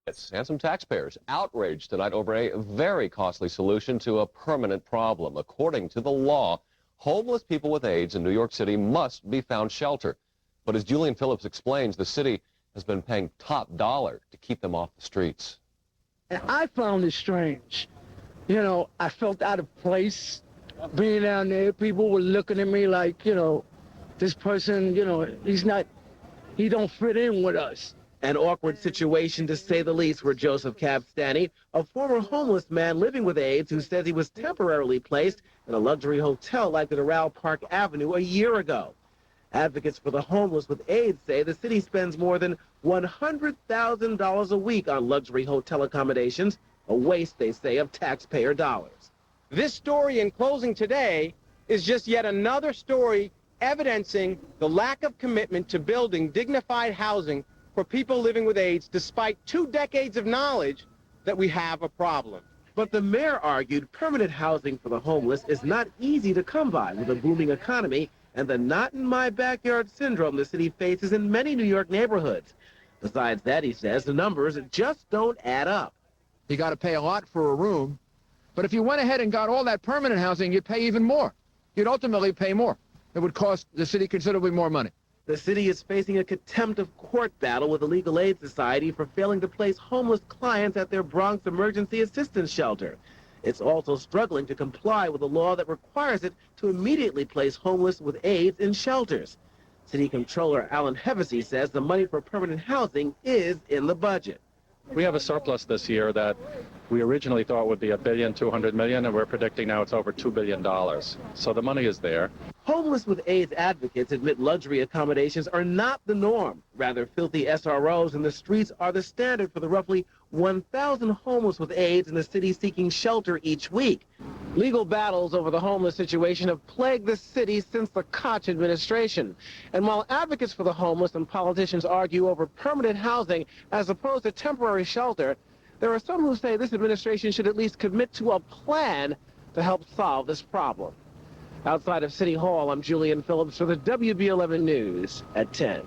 And some taxpayers outraged tonight over a very costly solution to a permanent problem. According to the law, homeless people with AIDS in New York City must be found shelter. But as Julian Phillips explains, the city has been paying top dollar to keep them off the streets. And I found it strange. You know, I felt out of place being down there. People were looking at me like, you know, this person, you know, he don't fit in with us. An awkward situation, to say the least, for Joseph Capstani, a former homeless man living with AIDS who says he was temporarily placed in a luxury hotel like the Doral Park Avenue a year ago. Advocates for the homeless with AIDS say the city spends more than $100,000 a week on luxury hotel accommodations, a waste, they say, of taxpayer dollars. This story in closing today is just yet another story evidencing the lack of commitment to building dignified housing for people living with AIDS, despite 2 decades of knowledge that we have a problem. But the mayor argued permanent housing for the homeless is not easy to come by with a booming economy and the not-in-my-backyard syndrome the city faces in many New York neighborhoods. Besides that, he says, the numbers just don't add up. You got to pay a lot for a room, but if you went ahead and got all that permanent housing, you'd pay even more. You'd ultimately pay more. It would cost the city considerably more money. The city is facing a contempt of court battle with the Legal Aid Society for failing to place homeless clients at their Bronx Emergency Assistance Shelter. It's also struggling to comply with a law that requires it to immediately place homeless with AIDS in shelters. City Comptroller Armen H says the money for permanent housing is in the budget. We have a surplus this year that we originally thought would be $1.2 billion, and we're predicting now it's over $2 billion. So the money is there. Homeless with AIDS advocates admit luxury accommodations are not the norm. Rather, filthy SROs in the streets are the standard for the roughly 1,000 homeless with AIDS in the city seeking shelter each week. Legal battles over the homeless situation have plagued the city since the Koch administration. And while advocates for the homeless and politicians argue over permanent housing as opposed to temporary shelter, there are some who say this administration should at least commit to a plan to help solve this problem. Outside of City Hall, I'm Julian Phillips for the WB11 News at 10.